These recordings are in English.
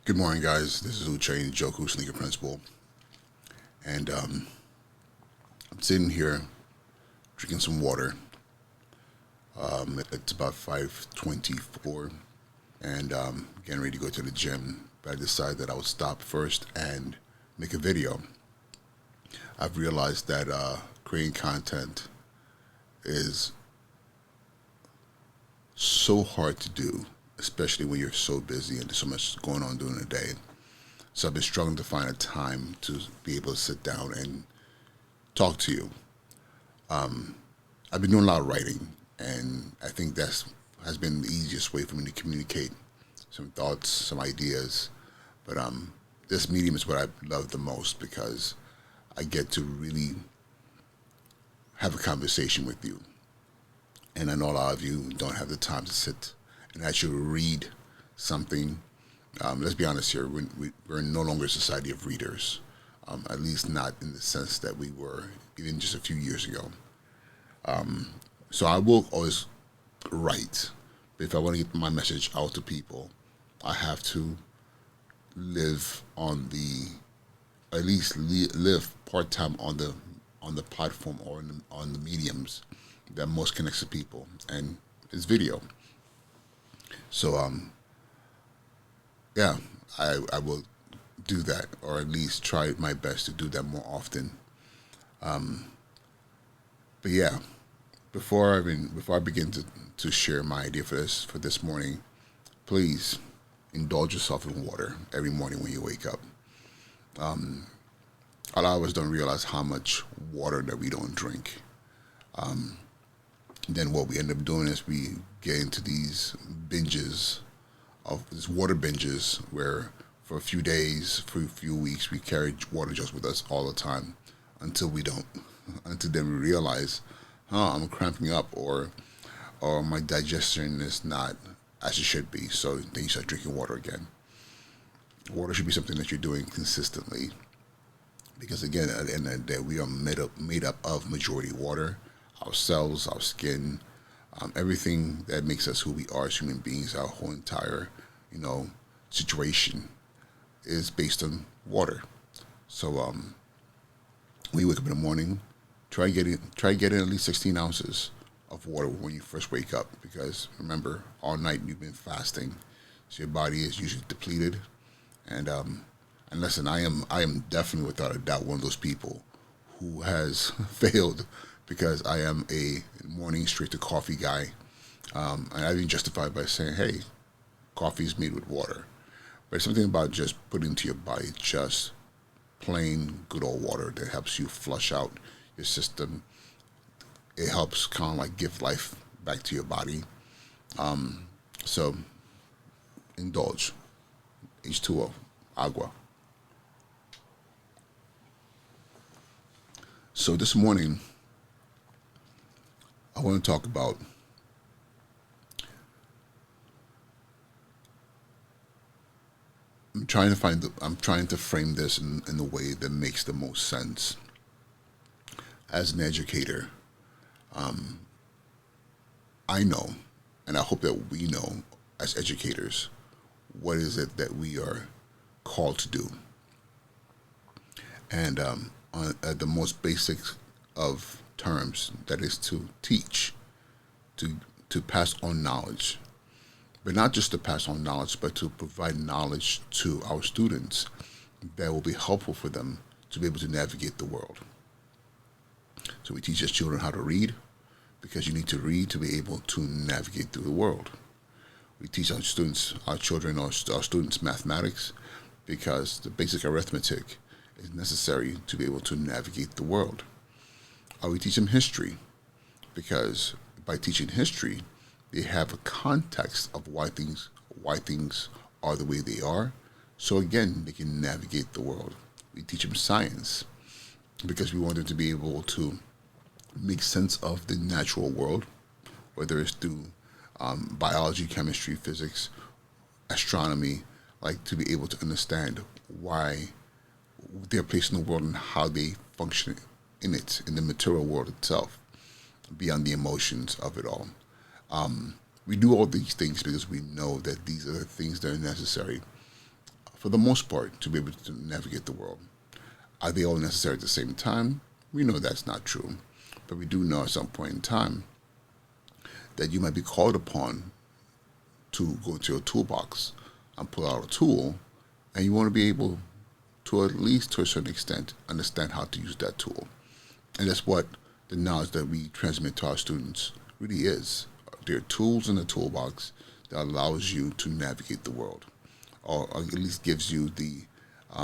Good morning, guys. This is Uche, Joku Sneaker Principal, and I'm sitting here drinking some water. It's about 5:24, and getting ready to go to the gym. But I decided that I would stop first and make a video. I've realized that creating content is so hard to do, especially when you're so busy and there's so much going on during the day. So I've been struggling to find a time to be able to sit down and talk to you. I've been doing a lot of writing, and I think that's has been the easiest way for me to communicate some thoughts, some ideas. But this medium is what I love the most because I get to really have a conversation with you. And I know a lot of you don't have the time to sit and actually read something. Let's be honest here, we're no longer a society of readers, at least not in the sense that we were even just a few years ago. So I will always write. But if I want to get my message out to people, I have to live on the, at least live part time on the platform or on the mediums that most connects to people, and it's video. So yeah, I will do that, or at least try my best to do that more often. But yeah, before I begin to share my idea for this morning, please indulge yourself in water every morning when you wake up. A lot of us don't realize how much water that we don't drink. Then what we end up doing is we get into these binges of these water binges where for a few days, for a few weeks, we carry water jugs with us all the time until we don't, until then we realize, I'm cramping up, or my digestion is not as it should be. So then you start drinking water again. Water should be something that you're doing consistently because again, at the end of the day, we are made up of majority water. Our cells, our skin, everything that makes us who we are as human beings, our whole entire, you know, situation is based on water. So when you wake up in the morning, try getting at least 16 ounces of water when you first wake up, because remember, all night you've been fasting, so your body is usually depleted. And listen, I am definitely without a doubt one of those people who has failed because I am a morning straight to coffee guy. And I even justify it by saying, hey, coffee is made with water. But it's something about just putting into your body just plain good old water that helps you flush out your system. It helps kind of like give life back to your body. So indulge. H2O, agua. So this morning, I want to talk about I'm trying to frame this in a way that makes the most sense. As an educator, I know, and I hope that we know as educators, what is it that we are called to do. And at the most basic of terms, that is to teach, to pass on knowledge, but not just to pass on knowledge, but to provide knowledge to our students that will be helpful for them to be able to navigate the world. So we teach our children how to read because you need to read to be able to navigate through the world. We teach our children, our students mathematics because the basic arithmetic is necessary to be able to navigate the world. We teach them history because by teaching history, they have a context of why things are the way they are. So again, they can navigate the world. We teach them science because we want them to be able to make sense of the natural world, whether it's through biology, chemistry, physics, astronomy, like to be able to understand why their place in the world and how they function in it, in the material world itself, beyond the emotions of it all. We do all these things because we know that these are the things that are necessary for the most part, to be able to navigate the world. Are they all necessary at the same time? We know that's not true. But we do know at some point in time that you might be called upon to go into your toolbox and pull out a tool, and you want to be able to, at least to a certain extent, understand how to use that tool. And that's what the knowledge that we transmit to our students really is. There are tools in the toolbox that allows you to navigate the world, or at least gives you the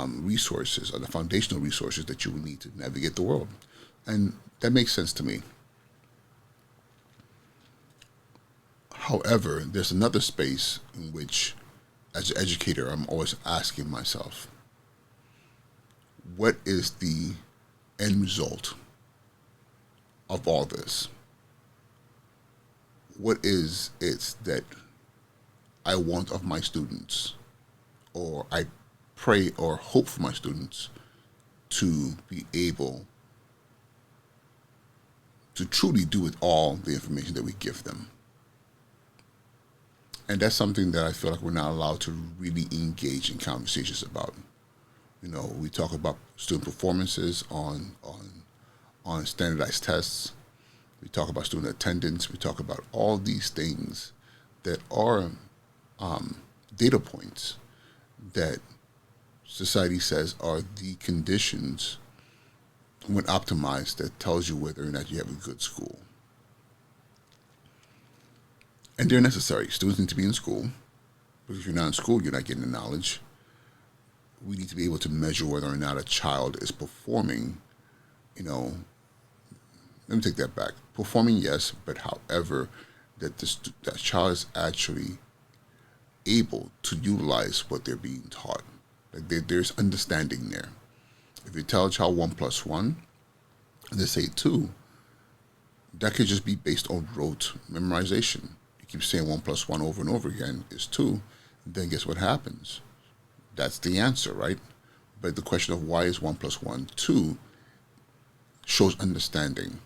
resources or the foundational resources that you will need to navigate the world. And that makes sense to me. However, there's another space in which, as an educator, I'm always asking myself, what is the end result of all this? What is it that I want of my students, or I pray or hope for my students to be able to truly do with all the information that we give them? And that's something that I feel like we're not allowed to really engage in conversations about. You know, we talk about student performances on standardized tests. We talk about student attendance. We talk about all these things that are data points that society says are the conditions, when optimized, that tells you whether or not you have a good school. And they're necessary. Students need to be in school, because if you're not in school, you're not getting the knowledge. We need to be able to measure whether or not a child is performing, let me take that back. Performing, yes, but however, that that child is actually able to utilize what they're being taught. Like there's understanding there. If you tell a child 1 + 1, and they say 2, that could just be based on rote memorization. You keep saying 1 + 1 over and over again is 2, then guess what happens? That's the answer, right? But the question of why is 1 + 1 2 shows understanding.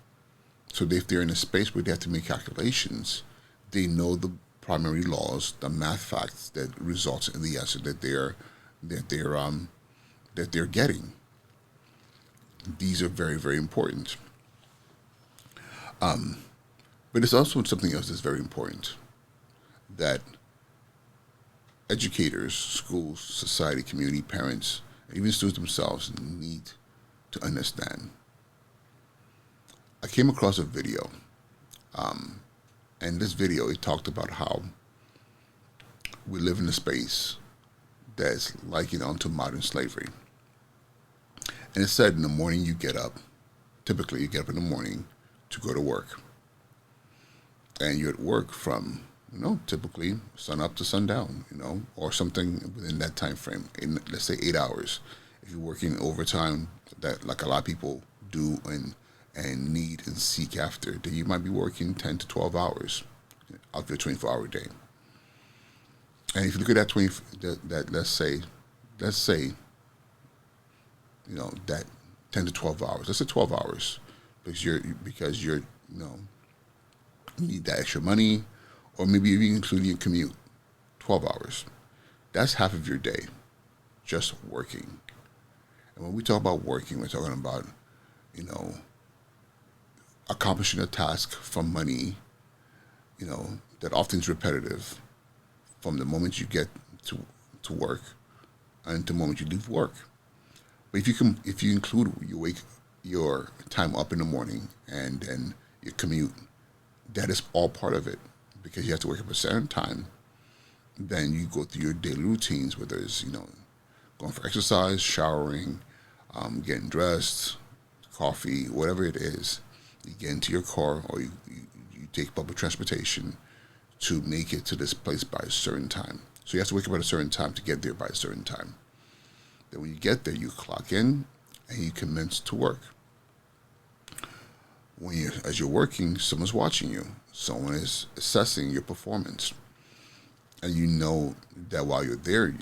So if they're in a space where they have to make calculations, they know the primary laws, the math facts that results in the answer that they're getting. These are very, very important. But it's also something else that's very important, that educators, schools, society, community, parents, even students themselves need to understand. I came across a video, and this video, it talked about how we live in a space that's likened onto modern slavery. And it said in the morning you get up, typically you get up in the morning to go to work. And you're at work from, typically sun up to sundown, or something within that time frame, in, let's say 8 hours. If you're working overtime, that like a lot of people do and need and seek after, then you might be working 10 to 12 hours out of your 24-hour day. And if you look at that let's say, that 10 to 12 hours, let's say 12 hours, because you're you need that extra money, or maybe even including your commute, 12 hours. That's half of your day, just working. And when we talk about working, we're talking about, accomplishing a task for money, that often is repetitive from the moment you get to work and the moment you leave work. But if you include your time up in the morning and then your commute, that is all part of it, because you have to wake up at a certain time. Then you go through your daily routines, whether it's, going for exercise, showering, getting dressed, coffee, whatever it is. You get into your car, or you take public transportation to make it to this place by a certain time. So you have to wake up at a certain time to get there by a certain time. Then when you get there, you clock in and you commence to work. As you're working, someone's watching you. Someone is assessing your performance. And you know that while you're there, you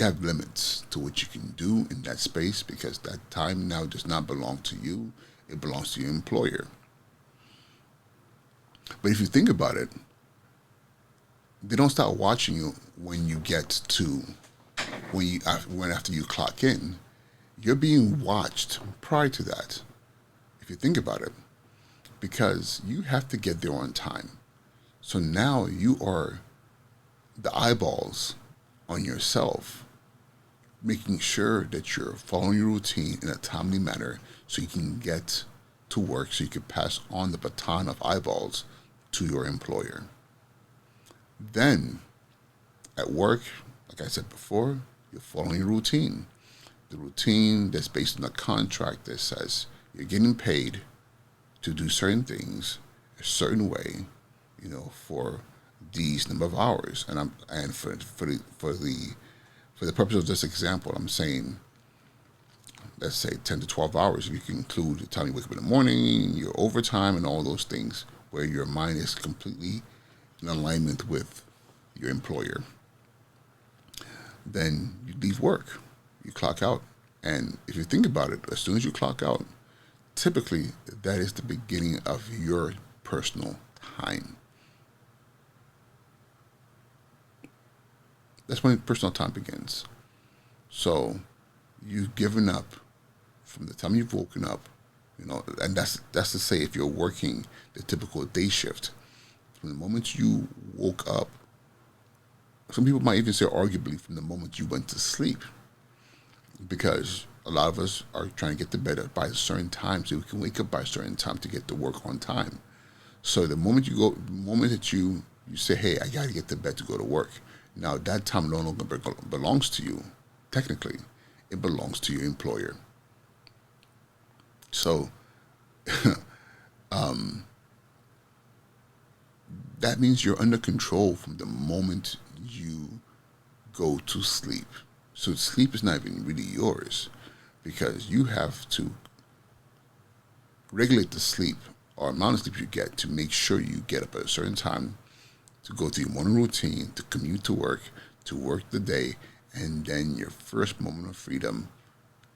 have limits to what you can do in that space, because that time now does not belong to you. It belongs to your employer. But if you think about it, they don't start watching you when you get to when after you clock in. You're being watched prior to that, if you think about it, because you have to get there on time. So now you are the eyeballs on yourself, making sure that you're following your routine in a timely manner so you can get to work, so you can pass on the baton of eyeballs to your employer. Then at work, like I said before, you're following your routine. The routine that's based on a contract that says you're getting paid to do certain things a certain way, for these number of hours. And for the purpose of this example, I'm saying, let's say 10 to 12 hours. If you can include the time you wake up in the morning, your overtime, and all those things, where your mind is completely in alignment with your employer. Then you leave work, you clock out. And if you think about it, as soon as you clock out, typically that is the beginning of your personal time. That's when personal time begins. So you've given up from the time you've woken up, and that's to say if you're working the typical day shift, from the moment you woke up, some people might even say arguably from the moment you went to sleep, because a lot of us are trying to get to bed by a certain time so we can wake up by a certain time to get to work on time. So the moment that you say, hey, I got to get to bed to go to work, now that time no longer belongs to you. Technically, it belongs to your employer. So that means you're under control from the moment you go to sleep. So sleep is not even really yours, because you have to regulate the sleep or amount of sleep you get to make sure you get up at a certain time to go through your morning routine, to commute to work the day, and then your first moment of freedom,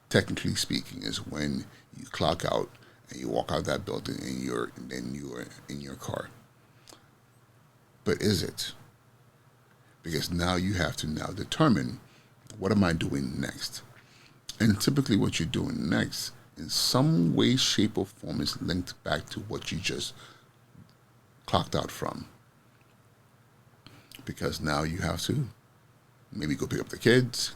technically speaking, is when you clock out and you walk out of that building and you're in your car. But is it? Because now you have to now determine, what am I doing next? And typically what you're doing next, in some way, shape, or form, is linked back to what you just clocked out from. Because now you have to maybe go pick up the kids,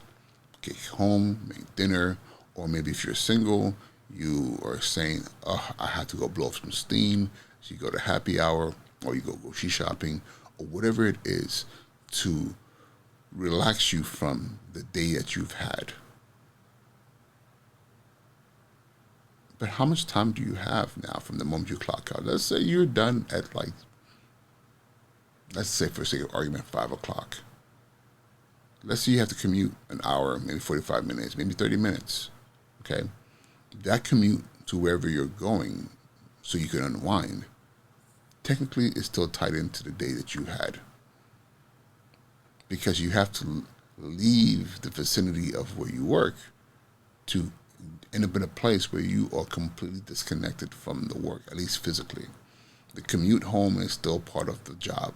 get home, make dinner, or maybe if you're single, you are saying, oh, I have to go blow off some steam. So you go to happy hour, or you go grocery shopping, or whatever it is to relax you from the day that you've had. But how much time do you have now from the moment you clock out? Let's say you're done at let's say for sake of argument, 5 o'clock. Let's say you have to commute an hour, maybe 45 minutes, maybe 30 minutes. Okay? That commute to wherever you're going so you can unwind, technically is still tied into the day that you had. Because you have to leave the vicinity of where you work to end up in a place where you are completely disconnected from the work, at least physically. The commute home is still part of the job.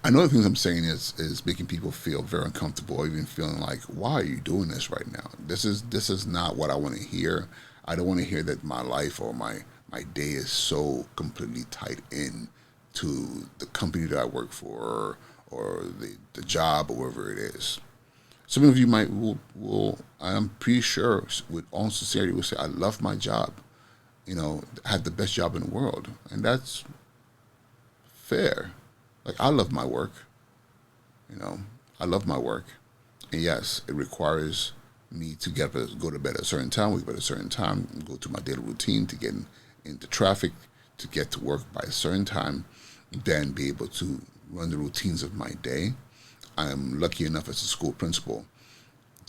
I know the things I'm saying is making people feel very uncomfortable, or even feeling like, why are you doing this right now? This is not what I want to hear. I don't want to hear that my life or my day is so completely tied in to the company that I work for, or the job, or wherever it is. Some of you will I'm pretty sure with all sincerity will say, I love my job. I had the best job in the world. And that's fair. Like, I love my work. I love my work. And yes, it requires me to go to bed at a certain time, wake up at a certain time, and go through my daily routine to get into traffic, to get to work by a certain time, then be able to run the routines of my day. I am lucky enough as a school principal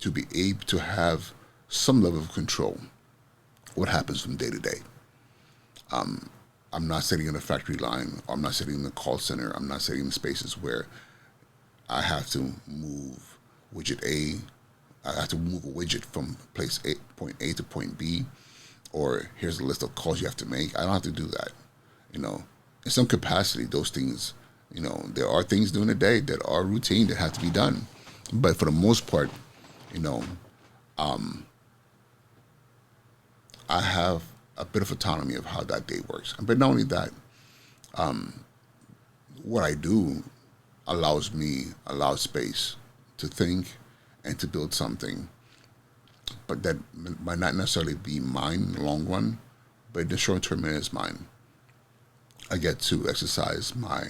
to be able to have some level of control what happens from day to day. I'm not sitting in a factory line, or I'm not sitting in the call center. I'm not sitting in spaces where I have to move widget A. I have to move a widget from point A to point B, or here's a list of calls you have to make. I don't have to do that. in some capacity, those things, there are things during the day that are routine that have to be done. But for the most part, you know, I have a bit of autonomy of how that day works. But not only that, what I do allows space to think and to build something, but that might not necessarily be mine in the long run, but in the short term it is mine. I get to exercise my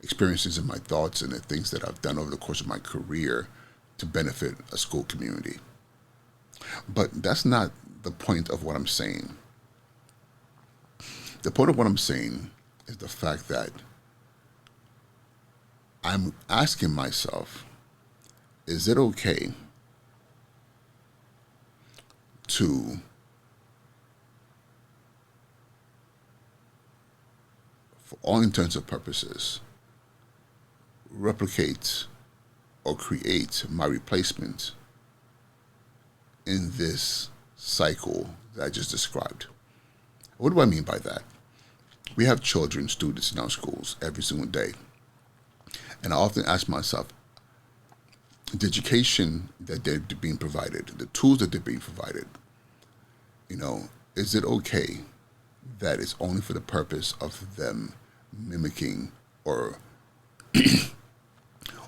experiences and my thoughts and the things that I've done over the course of my career to benefit a school community. But that's not the point of what I'm saying. The point of what I'm saying is the fact that I'm asking myself, is it okay to, for all intents and purposes, replicate or create my replacement in this cycle that I just described? What do I mean by that? We have children, students in our schools every single day. And I often ask myself, the education that they're being provided, the tools that they're being provided, is it okay that it's only for the purpose of them mimicking or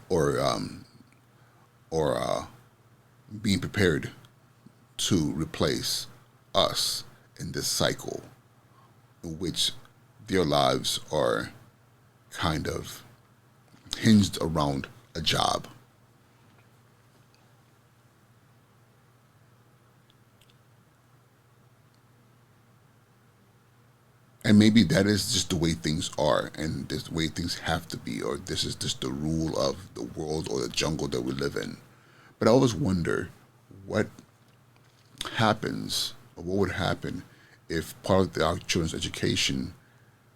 or being prepared to replace us in this cycle in which their lives are kind of hinged around a job? And maybe that is just the way things are, and this the way things have to be, or this is just the rule of the world or the jungle that we live in. But I always wonder what happens, or what would happen if part of our children's education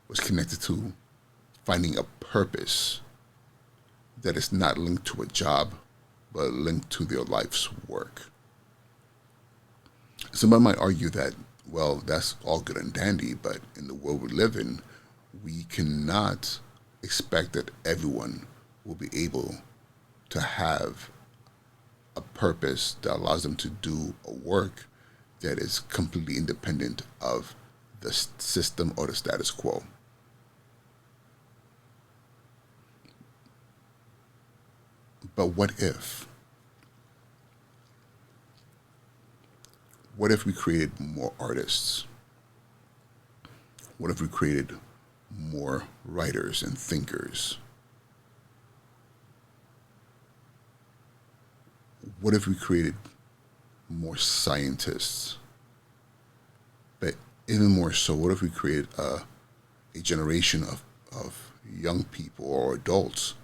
was connected to finding a purpose that is not linked to a job, but linked to their life's work. Somebody might argue that, well, that's all good and dandy, but in the world we live in, we cannot expect that everyone will be able to have a purpose that allows them to do a work that is completely independent of the system or the status quo. But what if? What if we created more artists? What if we created more writers and thinkers? What if we created more scientists? But even more so, what if we created a generation of young people or adults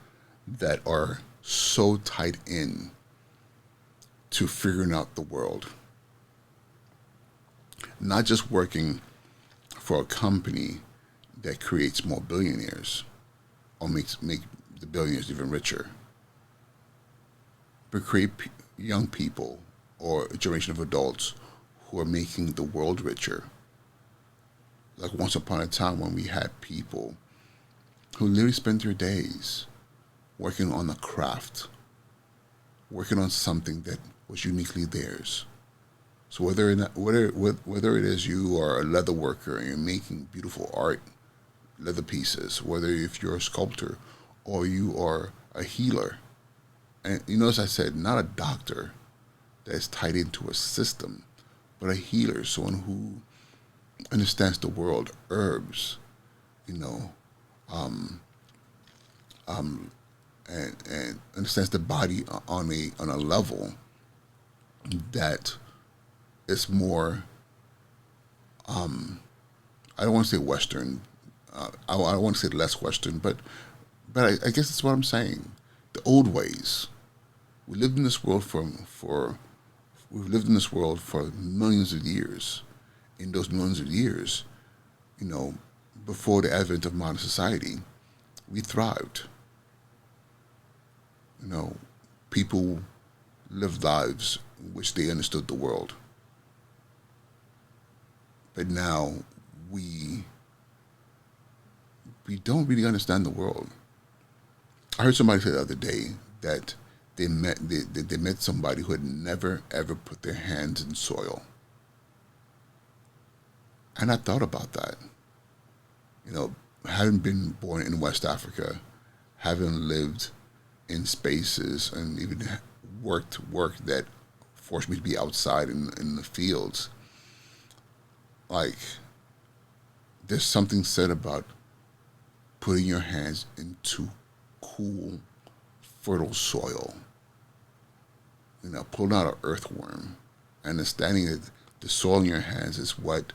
that are so tied in to figuring out the world? Not just working for a company that creates more billionaires or make the billionaires even richer, but create young people or a generation of adults who are making the world richer. Like once upon a time when we had people who literally spent their days working on a craft, working on something that was uniquely theirs. So whether it is you are a leather worker and you're making beautiful art, leather pieces, whether if you're a sculptor or you are a healer, and you notice I said not a doctor that is tied into a system, but a healer, someone who understands the world, herbs, you know, and understands the body on a level that is more. I don't want to say Western. I don't want to say less Western, but I guess that's what I'm saying. The old ways. We lived in this world for we've lived in this world for millions of years. In those millions of years, you know, before the advent of modern society, we thrived. You know, people lived lives in which they understood the world. But now we we don't really understand the world. I heard somebody say the other day that they met somebody who had never ever put their hands in soil, and I thought about that. You know, having been born in West Africa, having lived in spaces and even worked work that forced me to be outside in the fields, like there's something said about putting your hands into cool, fertile soil. You know, pulling out an earthworm, understanding that the soil in your hands is what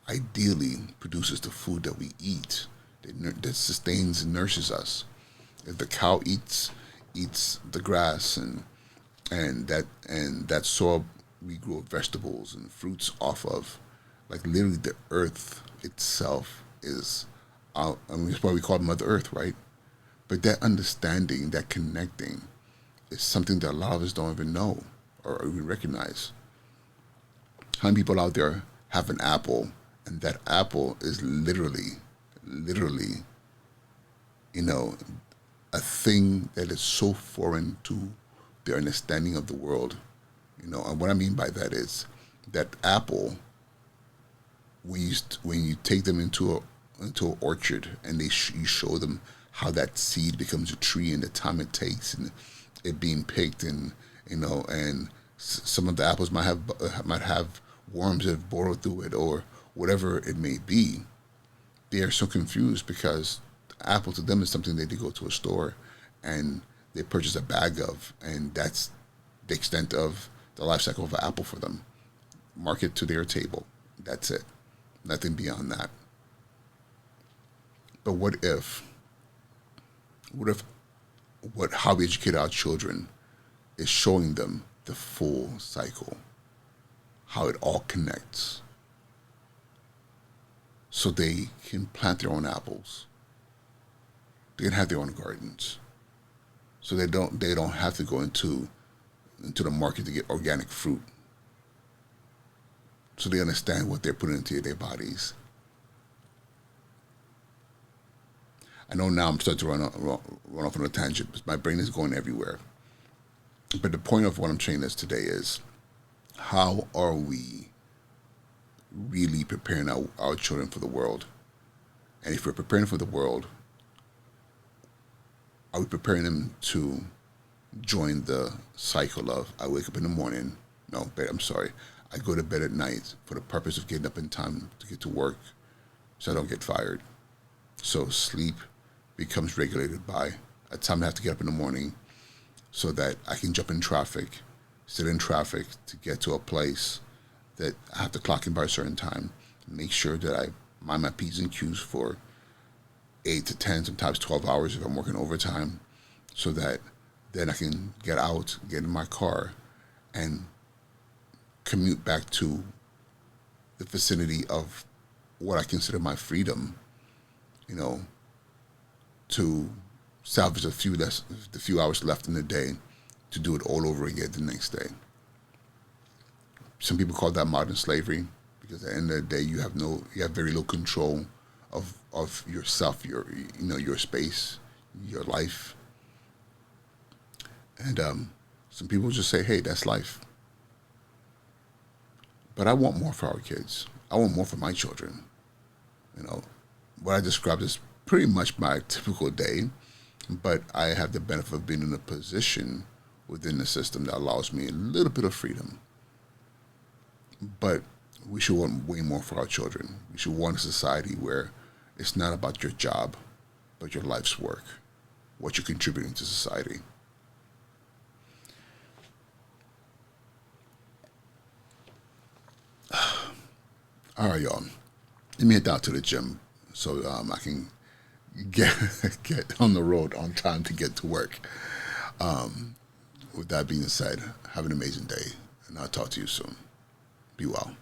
ideally produces the food that we eat, that sustains and nourishes us. If the cow eats the grass and that soil we grow vegetables and fruits off of, like literally the earth itself is, I mean, it's why we call it Mother Earth, right? But that understanding, that connecting, is something that a lot of us don't even know or even recognize. How many people out there have an apple, and that apple is literally, you know, a thing that is so foreign to their understanding of the world. You know, and what I mean by that is that apple, when you take them into an orchard and you show them how that seed becomes a tree and the time it takes and it being picked, and you know, and some of the apples might have worms that have burrowed through it or whatever it may be. They are so confused because apple to them is something that they go to a store and they purchase a bag of, and that's the extent of the life cycle of an apple for them. Market to their table. That's it. Nothing beyond that. But what if what how we educate our children is showing them the full cycle, how it all connects, so they can plant their own apples, they can have their own gardens, so they don't have to go into the market to get organic fruit, so they understand what they're putting into their bodies. I know now I'm starting to run off on a tangent, but my brain is going everywhere. But the point of what I'm saying this today is, how are we really preparing our children for the world? And if we're preparing for the world, are we preparing them to join the cycle of I wake up in the morning, no, I'm sorry, I go to bed at night for the purpose of getting up in time to get to work so I don't get fired. So sleep becomes regulated by a time I have to get up in the morning so that I can jump in traffic, sit in traffic to get to a place that I have to clock in by a certain time, make sure that I mind my P's and Q's for 8 to 10, sometimes 12 hours if I'm working overtime, so that then I can get out, get in my car, and commute back to the vicinity of what I consider my freedom, you know, to salvage the few hours left in the day to do it all over again the next day. Some people call that modern slavery because at the end of the day you have very little control of yourself, your space, your life. And some people just say, hey, that's life. But I want more for our kids. I want more for my children. You know, what I described is pretty much my typical day, but I have the benefit of being in a position within the system that allows me a little bit of freedom. But we should want way more for our children. We should want a society where it's not about your job, but your life's work, what you're contributing to society. All right, y'all. Let me head down to the gym so I can get get on the road on time to get to work. With that being said, have an amazing day, and I'll talk to you soon. Be well.